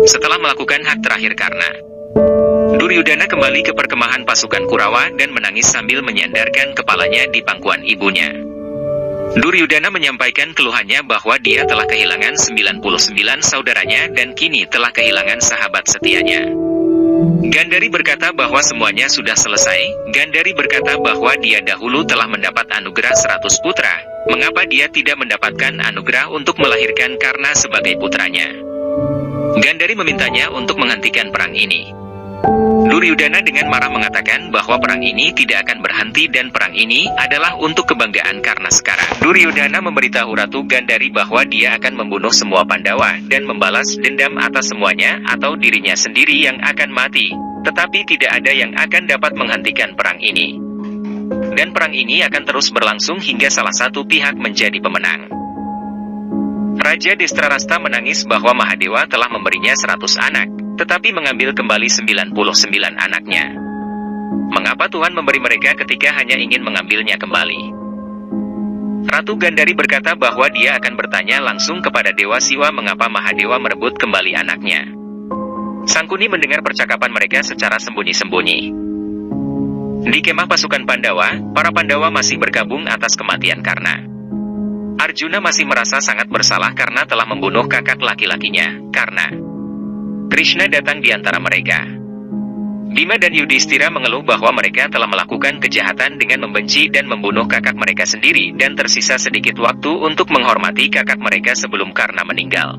Setelah melakukan hak terakhir Karna, Duryudana kembali ke perkemahan pasukan Kurawa dan menangis sambil menyandarkan kepalanya di pangkuan ibunya. Duryudana menyampaikan keluhannya bahwa dia telah kehilangan 99 saudaranya dan kini telah kehilangan sahabat setianya. Gandhari berkata bahwa semuanya sudah selesai. Gandhari berkata bahwa dia dahulu telah mendapat anugerah 100 putra. Mengapa dia tidak mendapatkan anugerah untuk melahirkan Karna sebagai putranya? Gandhari memintanya untuk menghentikan perang ini. Duryudana dengan marah mengatakan bahwa perang ini tidak akan berhenti dan perang ini adalah untuk kebanggaan Karna sekarang. Duryudana memberitahu Ratu Gandhari bahwa dia akan membunuh semua Pandawa dan membalas dendam atas semuanya atau dirinya sendiri yang akan mati. Tetapi tidak ada yang akan dapat menghentikan perang ini. Dan perang ini akan terus berlangsung hingga salah satu pihak menjadi pemenang. Raja Destrarasta menangis bahwa Mahadewa telah memberinya 100 anak, tetapi mengambil kembali 99 anaknya. Mengapa Tuhan memberi mereka ketika hanya ingin mengambilnya kembali? Ratu Gandhari berkata bahwa dia akan bertanya langsung kepada Dewa Siwa mengapa Mahadewa merebut kembali anaknya. Sangkuni mendengar percakapan mereka secara sembunyi-sembunyi. Di kemah pasukan Pandawa, para Pandawa masih berkabung atas kematian Karna. Arjuna masih merasa sangat bersalah karena telah membunuh kakak laki-lakinya, Karna. Krishna datang di antara mereka. Bima dan Yudhistira mengeluh bahwa mereka telah melakukan kejahatan dengan membenci dan membunuh kakak mereka sendiri dan tersisa sedikit waktu untuk menghormati kakak mereka sebelum Karna meninggal.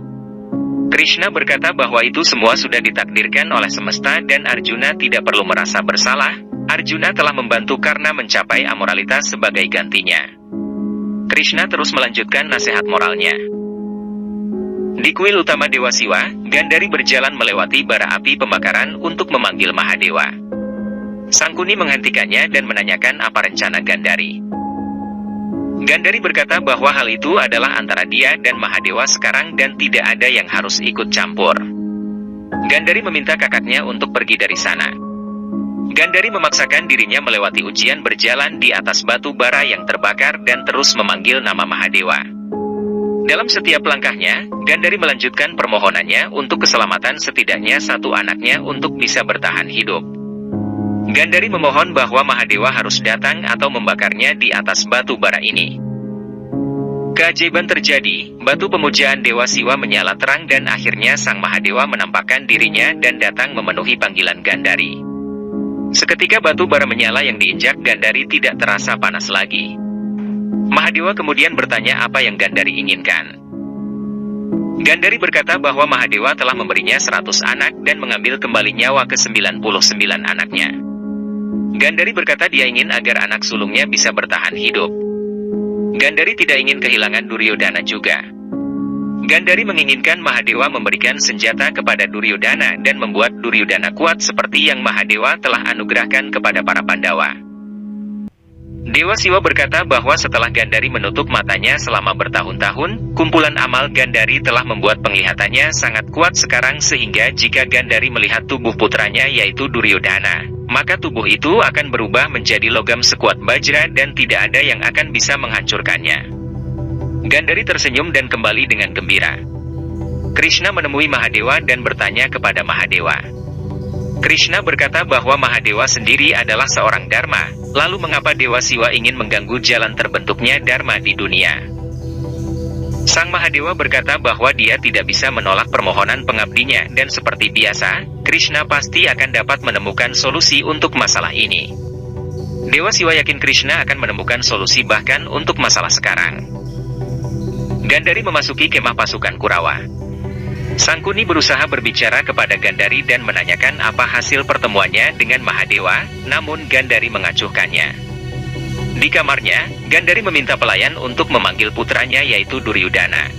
Krishna berkata bahwa itu semua sudah ditakdirkan oleh semesta dan Arjuna tidak perlu merasa bersalah. Arjuna telah membantu Karna mencapai amoralitas sebagai gantinya. Krishna terus melanjutkan nasihat moralnya. Di kuil utama Dewa Siwa, Gandhari berjalan melewati bara api pembakaran untuk memanggil Mahadewa. Sangkuni menghentikannya dan menanyakan apa rencana Gandhari. Gandhari berkata bahwa hal itu adalah antara dia dan Mahadewa sekarang dan tidak ada yang harus ikut campur. Gandhari meminta kakaknya untuk pergi dari sana. Gandhari memaksakan dirinya melewati ujian berjalan di atas batu bara yang terbakar dan terus memanggil nama Mahadewa. Dalam setiap langkahnya, Gandhari melanjutkan permohonannya untuk keselamatan setidaknya satu anaknya untuk bisa bertahan hidup. Gandhari memohon bahwa Mahadewa harus datang atau membakarnya di atas batu bara ini. Keajaiban terjadi, batu pemujaan Dewa Siwa menyala terang dan akhirnya Sang Mahadewa menampakkan dirinya dan datang memenuhi panggilan Gandhari. Seketika batu bara menyala yang diinjak Gandhari tidak terasa panas lagi. Mahadewa kemudian bertanya apa yang Gandhari inginkan. Gandhari berkata bahwa Mahadewa telah memberinya 100 anak dan mengambil kembali nyawa ke 99 anaknya. Gandhari berkata dia ingin agar anak sulungnya bisa bertahan hidup. Gandhari tidak ingin kehilangan Duryodhana juga. Gandhari menginginkan Mahadewa memberikan senjata kepada Duryodhana dan membuat Duryodhana kuat seperti yang Mahadewa telah anugerahkan kepada para Pandawa. Dewa Siwa berkata bahwa setelah Gandhari menutup matanya selama bertahun-tahun, kumpulan amal Gandhari telah membuat penglihatannya sangat kuat sekarang sehingga jika Gandhari melihat tubuh putranya yaitu Duryodhana, maka tubuh itu akan berubah menjadi logam sekuat bajra dan tidak ada yang akan bisa menghancurkannya. Gandhari tersenyum dan kembali dengan gembira. Krishna menemui Mahadewa dan bertanya kepada Mahadewa. Krishna berkata bahwa Mahadewa sendiri adalah seorang Dharma, lalu mengapa Dewa Siwa ingin mengganggu jalan terbentuknya Dharma di dunia? Sang Mahadewa berkata bahwa dia tidak bisa menolak permohonan pengabdinya dan seperti biasa, Krishna pasti akan dapat menemukan solusi untuk masalah ini. Dewa Siwa yakin Krishna akan menemukan solusi bahkan untuk masalah sekarang. Gandhari memasuki kemah pasukan Kurawa. Sangkuni berusaha berbicara kepada Gandhari dan menanyakan apa hasil pertemuannya dengan Mahadewa, namun Gandhari mengacuhkannya. Di kamarnya, Gandhari meminta pelayan untuk memanggil putranya yaitu Duryodhana.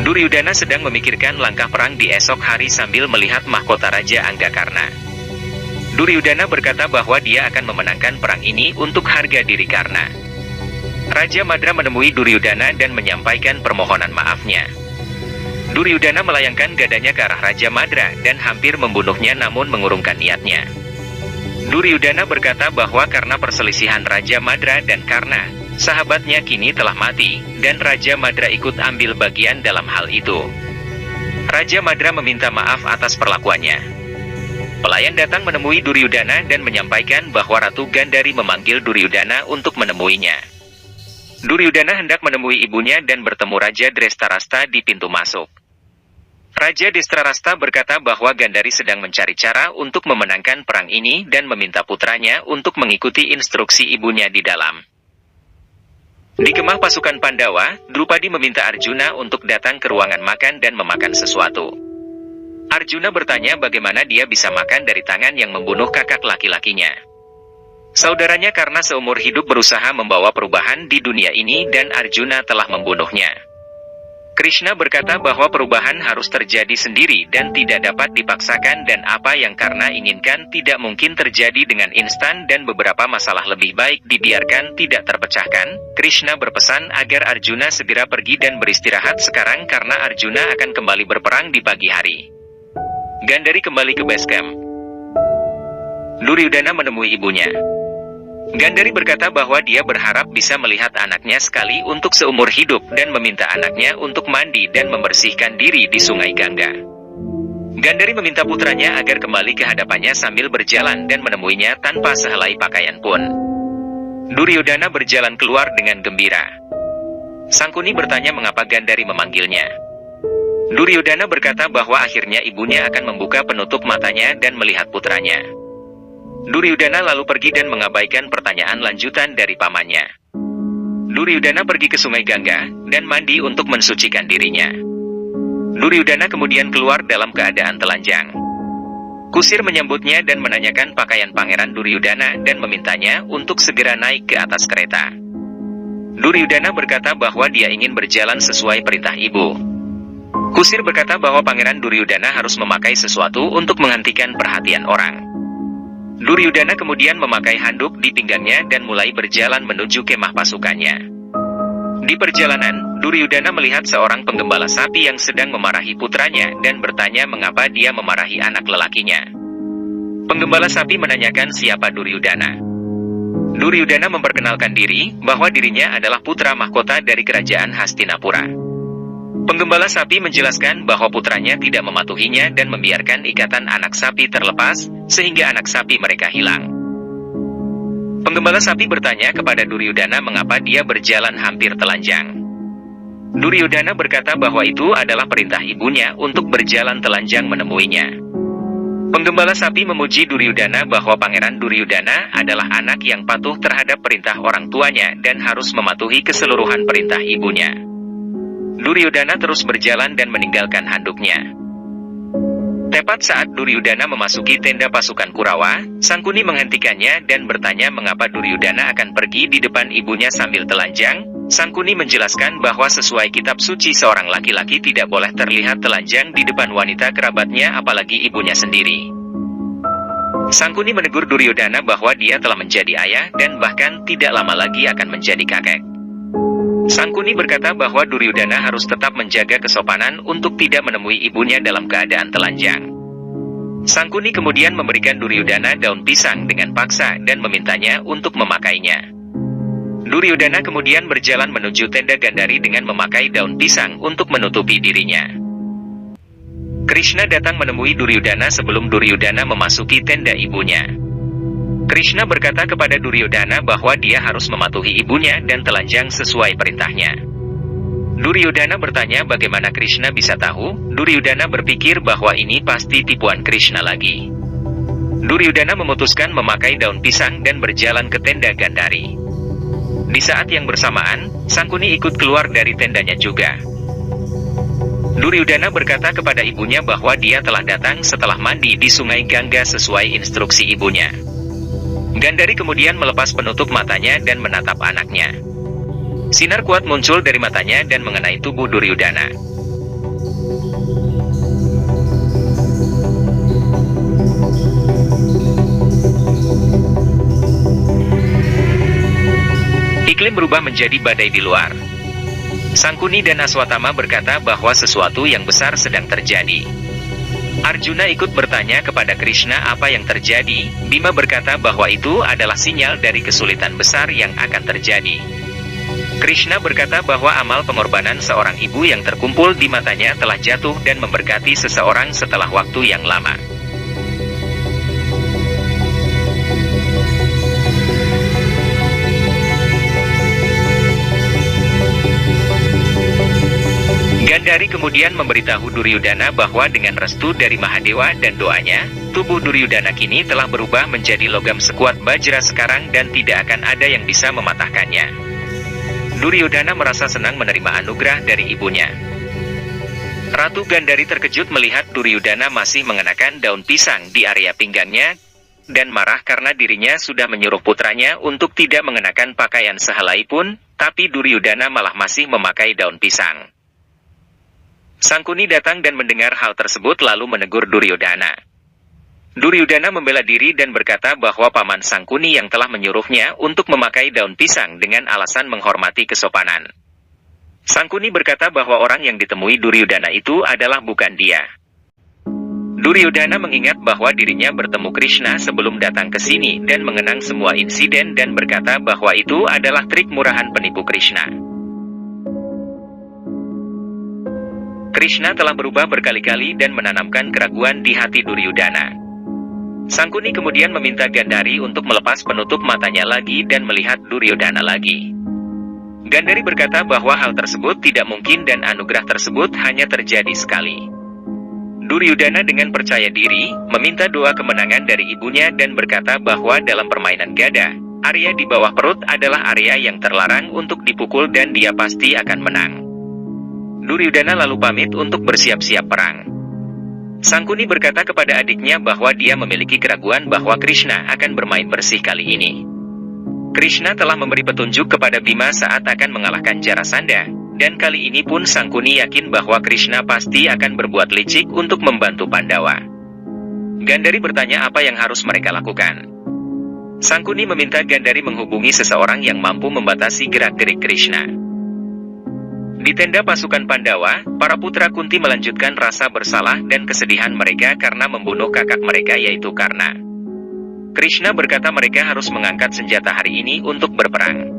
Duryodhana sedang memikirkan langkah perang di esok hari sambil melihat mahkota Raja Anggakarna. Duryodhana berkata bahwa dia akan memenangkan perang ini untuk harga diri Karna. Raja Madra menemui Duryodhana dan menyampaikan permohonan maafnya. Duryodhana melayangkan gadanya ke arah Raja Madra dan hampir membunuhnya namun mengurungkan niatnya. Duryodhana berkata bahwa karena perselisihan Raja Madra dan Karna, sahabatnya kini telah mati, dan Raja Madra ikut ambil bagian dalam hal itu. Raja Madra meminta maaf atas perlakuannya. Pelayan datang menemui Duryudana dan menyampaikan bahwa Ratu Gandhari memanggil Duryudana untuk menemuinya. Duryudana hendak menemui ibunya dan bertemu Raja Drestarasta di pintu masuk. Raja Drestarasta berkata bahwa Gandhari sedang mencari cara untuk memenangkan perang ini dan meminta putranya untuk mengikuti instruksi ibunya di dalam. Di kemah pasukan Pandawa, Drupadi meminta Arjuna untuk datang ke ruangan makan dan memakan sesuatu. Arjuna bertanya bagaimana dia bisa makan dari tangan yang membunuh kakak laki-lakinya. Saudaranya karena seumur hidup berusaha membawa perubahan di dunia ini dan Arjuna telah membunuhnya. Krishna berkata bahwa perubahan harus terjadi sendiri dan tidak dapat dipaksakan dan apa yang karena inginkan tidak mungkin terjadi dengan instan dan beberapa masalah lebih baik dibiarkan tidak terpecahkan. Krishna berpesan agar Arjuna segera pergi dan beristirahat sekarang karena Arjuna akan kembali berperang di pagi hari. Gandhari kembali ke base camp. Duryudana menemui ibunya. Gandhari berkata bahwa dia berharap bisa melihat anaknya sekali untuk seumur hidup dan meminta anaknya untuk mandi dan membersihkan diri di sungai Gangga. Gandhari meminta putranya agar kembali ke hadapannya sambil berjalan dan menemuinya tanpa sehelai pakaian pun. Duryudana berjalan keluar dengan gembira. Sangkuni bertanya mengapa Gandhari memanggilnya. Duryudana berkata bahwa akhirnya ibunya akan membuka penutup matanya dan melihat putranya. Duryudana lalu pergi dan mengabaikan pertanyaan lanjutan dari pamannya. Duryudana pergi ke sungai Gangga dan mandi untuk mensucikan dirinya. Duryudana kemudian keluar dalam keadaan telanjang. Kusir menyambutnya dan menanyakan pakaian Pangeran Duryudana dan memintanya untuk segera naik ke atas kereta. Duryudana berkata bahwa dia ingin berjalan sesuai perintah ibu. Kusir berkata bahwa Pangeran Duryudana harus memakai sesuatu untuk menghentikan perhatian orang. Duryudana kemudian memakai handuk di pinggangnya dan mulai berjalan menuju kemah pasukannya. Di perjalanan, Duryudana melihat seorang penggembala sapi yang sedang memarahi putranya dan bertanya mengapa dia memarahi anak lelakinya. Penggembala sapi menanyakan siapa Duryudana. Duryudana memperkenalkan diri bahwa dirinya adalah putra mahkota dari kerajaan Hastinapura. Penggembala sapi menjelaskan bahwa putranya tidak mematuhinya dan membiarkan ikatan anak sapi terlepas, sehingga anak sapi mereka hilang. Penggembala sapi bertanya kepada Duryudana mengapa dia berjalan hampir telanjang. Duryudana berkata bahwa itu adalah perintah ibunya untuk berjalan telanjang menemuinya. Penggembala sapi memuji Duryudana bahwa Pangeran Duryudana adalah anak yang patuh terhadap perintah orang tuanya dan harus mematuhi keseluruhan perintah ibunya. Duryudana terus berjalan dan meninggalkan handuknya. Tepat saat Duryudana memasuki tenda pasukan Kurawa, Sangkuni menghentikannya dan bertanya mengapa Duryudana akan pergi di depan ibunya sambil telanjang. Sangkuni menjelaskan bahwa sesuai kitab suci seorang laki-laki tidak boleh terlihat telanjang di depan wanita kerabatnya apalagi ibunya sendiri. Sangkuni menegur Duryudana bahwa dia telah menjadi ayah dan bahkan tidak lama lagi akan menjadi kakek. Sangkuni berkata bahwa Duryudana harus tetap menjaga kesopanan untuk tidak menemui ibunya dalam keadaan telanjang. Sangkuni kemudian memberikan Duryudana daun pisang dengan paksa dan memintanya untuk memakainya. Duryudana kemudian berjalan menuju tenda Gandhari dengan memakai daun pisang untuk menutupi dirinya. Krishna datang menemui Duryudana sebelum Duryudana memasuki tenda ibunya. Krishna berkata kepada Duryudana bahwa dia harus mematuhi ibunya dan telanjang sesuai perintahnya. Duryudana bertanya bagaimana Krishna bisa tahu. Duryudana berpikir bahwa ini pasti tipuan Krishna lagi. Duryudana memutuskan memakai daun pisang dan berjalan ke tenda Gandhari. Di saat yang bersamaan, Sangkuni ikut keluar dari tendanya juga. Duryudana berkata kepada ibunya bahwa dia telah datang setelah mandi di sungai Gangga sesuai instruksi ibunya. Gandhari kemudian melepas penutup matanya dan menatap anaknya. Sinar kuat muncul dari matanya dan mengenai tubuh Duryudana. Iklim berubah menjadi badai di luar. Sangkuni dan Aswatthama berkata bahwa sesuatu yang besar sedang terjadi. Arjuna ikut bertanya kepada Krishna apa yang terjadi. Bima berkata bahwa itu adalah sinyal dari kesulitan besar yang akan terjadi. Krishna berkata bahwa amal pengorbanan seorang ibu yang terkumpul di matanya telah jatuh dan memberkati seseorang setelah waktu yang lama. Gandhari kemudian memberitahu Duryodhana bahwa dengan restu dari Mahadewa dan doanya, tubuh Duryodhana kini telah berubah menjadi logam sekuat bajra sekarang dan tidak akan ada yang bisa mematahkannya. Duryodhana merasa senang menerima anugerah dari ibunya. Ratu Gandhari terkejut melihat Duryodhana masih mengenakan daun pisang di area pinggangnya, dan marah karena dirinya sudah menyuruh putranya untuk tidak mengenakan pakaian sehelai pun, tapi Duryodhana malah masih memakai daun pisang. Sangkuni datang dan mendengar hal tersebut lalu menegur Duryodhana. Duryodhana membela diri dan berkata bahwa paman Sangkuni yang telah menyuruhnya untuk memakai daun pisang dengan alasan menghormati kesopanan. Sangkuni berkata bahwa orang yang ditemui Duryodhana itu adalah bukan dia. Duryodhana mengingat bahwa dirinya bertemu Krishna sebelum datang ke sini dan mengenang semua insiden dan berkata bahwa itu adalah trik murahan penipu Krishna. Krishna telah berubah berkali-kali dan menanamkan keraguan di hati Duryodhana. Sangkuni kemudian meminta Gandhari untuk melepas penutup matanya lagi dan melihat Duryodhana lagi. Gandhari berkata bahwa hal tersebut tidak mungkin dan anugerah tersebut hanya terjadi sekali. Duryodhana dengan percaya diri, meminta doa kemenangan dari ibunya dan berkata bahwa dalam permainan gada, area di bawah perut adalah area yang terlarang untuk dipukul dan dia pasti akan menang. Duryodhana lalu pamit untuk bersiap-siap perang. Sangkuni berkata kepada adiknya bahwa dia memiliki keraguan bahwa Krishna akan bermain bersih kali ini. Krishna telah memberi petunjuk kepada Bima saat akan mengalahkan Jarasandha, dan kali ini pun Sangkuni yakin bahwa Krishna pasti akan berbuat licik untuk membantu Pandawa. Gandhari bertanya apa yang harus mereka lakukan. Sangkuni meminta Gandhari menghubungi seseorang yang mampu membatasi gerak-gerik Krishna. Di tenda pasukan Pandawa, para putra Kunti melanjutkan rasa bersalah dan kesedihan mereka karena membunuh kakak mereka yaitu Karna. Krishna berkata mereka harus mengangkat senjata hari ini untuk berperang.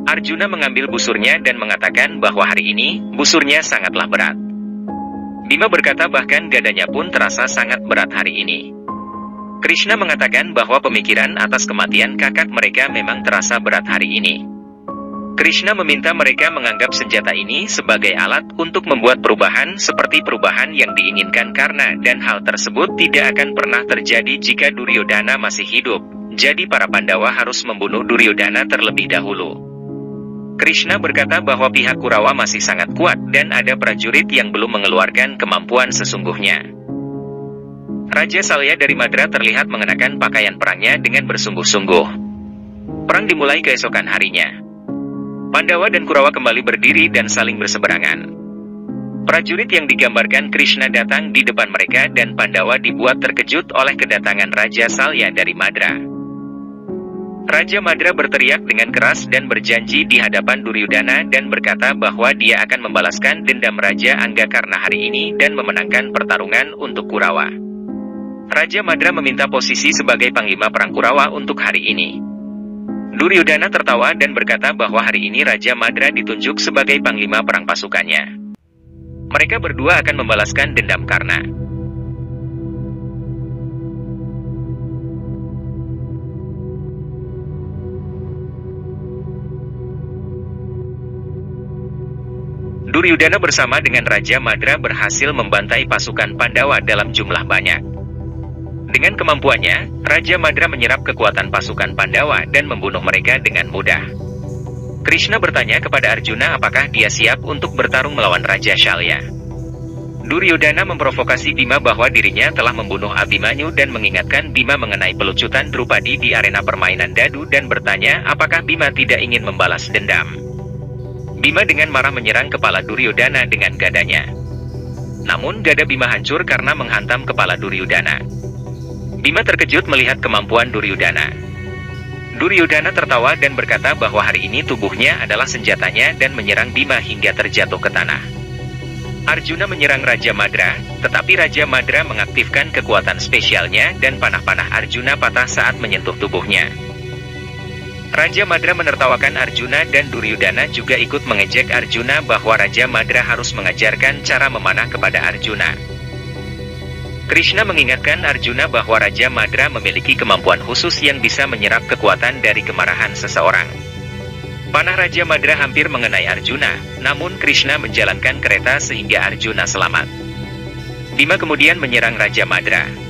Arjuna mengambil busurnya dan mengatakan bahwa hari ini, busurnya sangatlah berat. Bima berkata bahkan gadanya pun terasa sangat berat hari ini. Krishna mengatakan bahwa pemikiran atas kematian kakak mereka memang terasa berat hari ini. Krishna meminta mereka menganggap senjata ini sebagai alat untuk membuat perubahan seperti perubahan yang diinginkan Karna dan hal tersebut tidak akan pernah terjadi jika Duryodhana masih hidup, jadi para Pandawa harus membunuh Duryodhana terlebih dahulu. Krishna berkata bahwa pihak Kurawa masih sangat kuat dan ada prajurit yang belum mengeluarkan kemampuan sesungguhnya. Raja Salya dari Madra terlihat mengenakan pakaian perangnya dengan bersungguh-sungguh. Perang dimulai keesokan harinya. Pandawa dan Kurawa kembali berdiri dan saling berseberangan. Prajurit yang digambarkan Krishna datang di depan mereka dan Pandawa dibuat terkejut oleh kedatangan Raja Salya dari Madra. Raja Madra berteriak dengan keras dan berjanji di hadapan Duryodhana dan berkata bahwa dia akan membalaskan dendam Raja Anggakarna hari ini dan memenangkan pertarungan untuk Kurawa. Raja Madra meminta posisi sebagai panglima perang Kurawa untuk hari ini. Duryodhana tertawa dan berkata bahwa hari ini Raja Madra ditunjuk sebagai panglima perang pasukannya. Mereka berdua akan membalaskan dendam Karna. Duryodhana bersama dengan Raja Madra berhasil membantai pasukan Pandawa dalam jumlah banyak. Dengan kemampuannya, Raja Madra menyerap kekuatan pasukan Pandawa dan membunuh mereka dengan mudah. Krishna bertanya kepada Arjuna apakah dia siap untuk bertarung melawan Raja Shalya. Duryodhana memprovokasi Bima bahwa dirinya telah membunuh Abhimanyu dan mengingatkan Bima mengenai pelucutan Drupadi di arena permainan dadu dan bertanya apakah Bima tidak ingin membalas dendam. Bima dengan marah menyerang kepala Duryodhana dengan gadanya. Namun gada Bima hancur karena menghantam kepala Duryodhana. Bima terkejut melihat kemampuan Duryodhana. Duryodhana tertawa dan berkata bahwa hari ini tubuhnya adalah senjatanya dan menyerang Bima hingga terjatuh ke tanah. Arjuna menyerang Raja Madra, tetapi Raja Madra mengaktifkan kekuatan spesialnya dan panah-panah Arjuna patah saat menyentuh tubuhnya. Raja Madra menertawakan Arjuna dan Duryudana juga ikut mengejek Arjuna bahwa Raja Madra harus mengajarkan cara memanah kepada Arjuna. Krishna mengingatkan Arjuna bahwa Raja Madra memiliki kemampuan khusus yang bisa menyerap kekuatan dari kemarahan seseorang. Panah Raja Madra hampir mengenai Arjuna, namun Krishna menjalankan kereta sehingga Arjuna selamat. Bima kemudian menyerang Raja Madra.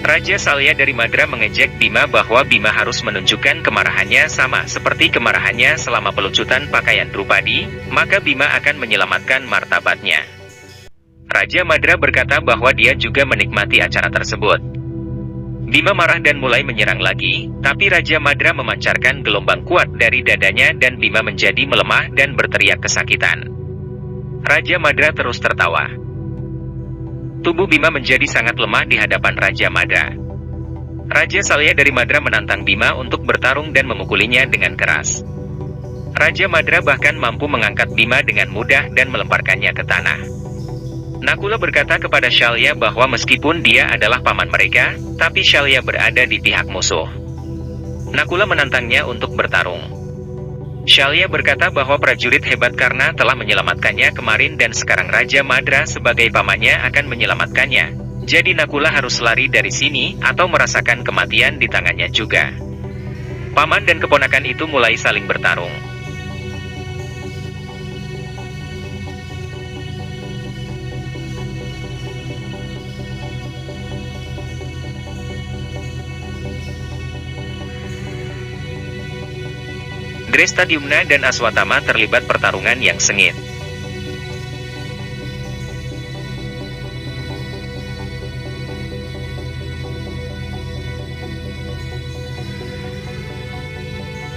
Raja Salya dari Madra mengejek Bima bahwa Bima harus menunjukkan kemarahannya sama seperti kemarahannya selama pelucutan pakaian Drupadi, maka Bima akan menyelamatkan martabatnya. Raja Madra berkata bahwa dia juga menikmati acara tersebut. Bima marah dan mulai menyerang lagi, tapi Raja Madra memancarkan gelombang kuat dari dadanya dan Bima menjadi melemah dan berteriak kesakitan. Raja Madra terus tertawa. Tubuh Bima menjadi sangat lemah di hadapan Raja Madra. Raja Salya dari Madra menantang Bima untuk bertarung dan memukulinya dengan keras. Raja Madra bahkan mampu mengangkat Bima dengan mudah dan melemparkannya ke tanah. Nakula berkata kepada Shalya bahwa meskipun dia adalah paman mereka, tapi Shalya berada di pihak musuh. Nakula menantangnya untuk bertarung. Shalya berkata bahwa prajurit hebat karena telah menyelamatkannya kemarin dan sekarang Raja Madra sebagai pamannya akan menyelamatkannya. Jadi Nakula harus lari dari sini atau merasakan kematian di tangannya juga. Paman dan keponakan itu mulai saling bertarung. Drestadyumna dan Aswatama terlibat pertarungan yang sengit.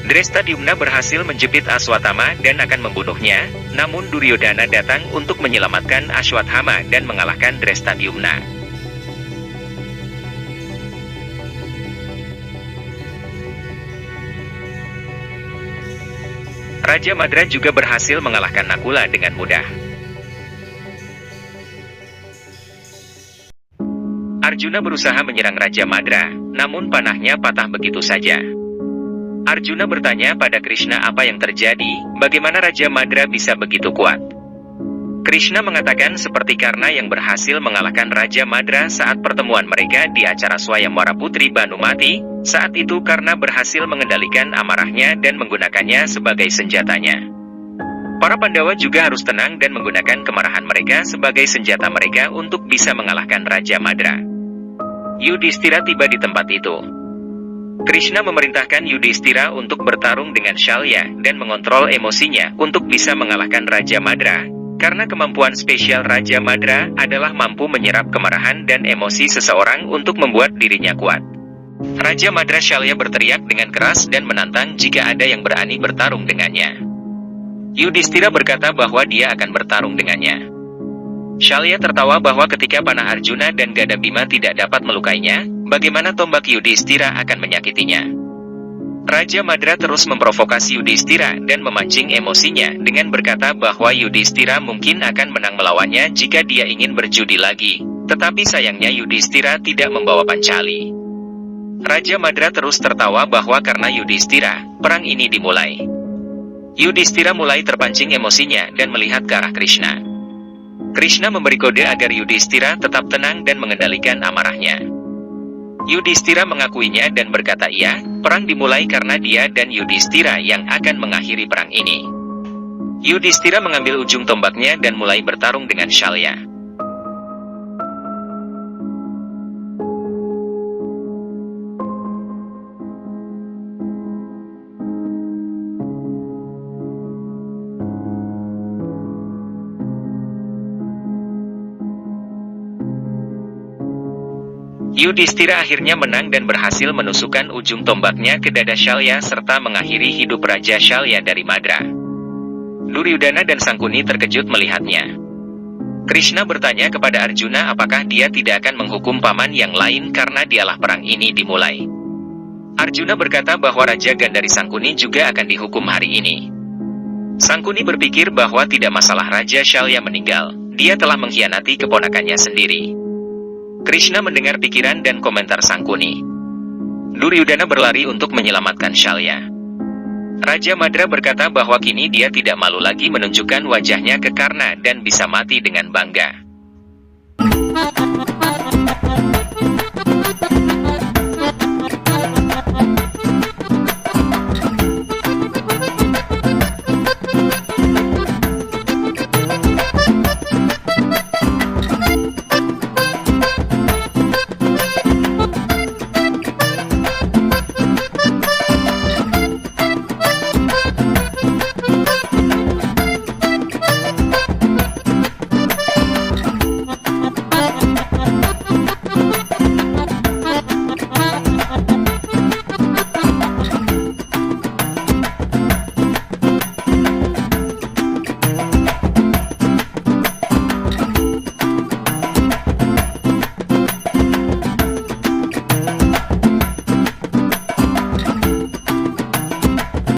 Drestadyumna berhasil menjepit Aswatama dan akan membunuhnya, namun Duryodana datang untuk menyelamatkan Aswathama dan mengalahkan Drestadyumna. Raja Madra juga berhasil mengalahkan Nakula dengan mudah. Arjuna berusaha menyerang Raja Madra, namun panahnya patah begitu saja. Arjuna bertanya pada Krishna apa yang terjadi, bagaimana Raja Madra bisa begitu kuat. Krishna mengatakan seperti karena yang berhasil mengalahkan Raja Madra saat pertemuan mereka di acara Swayamwara Putri Banumati, saat itu karena berhasil mengendalikan amarahnya dan menggunakannya sebagai senjatanya. Para Pandawa juga harus tenang dan menggunakan kemarahan mereka sebagai senjata mereka untuk bisa mengalahkan Raja Madra. Yudhishthira tiba di tempat itu. Krishna memerintahkan Yudhishthira untuk bertarung dengan Shalya dan mengontrol emosinya untuk bisa mengalahkan Raja Madra. Karena kemampuan spesial Raja Madra adalah mampu menyerap kemarahan dan emosi seseorang untuk membuat dirinya kuat. Raja Madra Shalya berteriak dengan keras dan menantang jika ada yang berani bertarung dengannya. Yudhishthira berkata bahwa dia akan bertarung dengannya. Shalya tertawa bahwa ketika panah Arjuna dan gada Bima tidak dapat melukainya, bagaimana tombak Yudhishthira akan menyakitinya. Raja Madra terus memprovokasi Yudhishthira dan memancing emosinya dengan berkata bahwa Yudhishthira mungkin akan menang melawannya jika dia ingin berjudi lagi. Tetapi sayangnya Yudhishthira tidak membawa pancali. Raja Madra terus tertawa bahwa karena Yudhishthira, perang ini dimulai. Yudhishthira mulai terpancing emosinya dan melihat ke arah Krishna. Krishna memberi kode agar Yudhishthira tetap tenang dan mengendalikan amarahnya. Yudhishthira mengakuinya dan berkata iya, perang dimulai karena dia dan Yudhishthira yang akan mengakhiri perang ini. Yudhishthira mengambil ujung tombaknya dan mulai bertarung dengan Shalya. Yudhishthira akhirnya menang dan berhasil menusukkan ujung tombaknya ke dada Shalya serta mengakhiri hidup Raja Shalya dari Madra. Duryudana dan Sangkuni terkejut melihatnya. Krishna bertanya kepada Arjuna apakah dia tidak akan menghukum paman yang lain karena dialah perang ini dimulai. Arjuna berkata bahwa Raja Gandhari Sangkuni juga akan dihukum hari ini. Sangkuni berpikir bahwa tidak masalah Raja Shalya meninggal, dia telah mengkhianati keponakannya sendiri. Krishna mendengar pikiran dan komentar Sangkuni. Duryudana berlari untuk menyelamatkan Shalya. Raja Madra berkata bahwa kini dia tidak malu lagi menunjukkan wajahnya ke Karna dan bisa mati dengan bangga.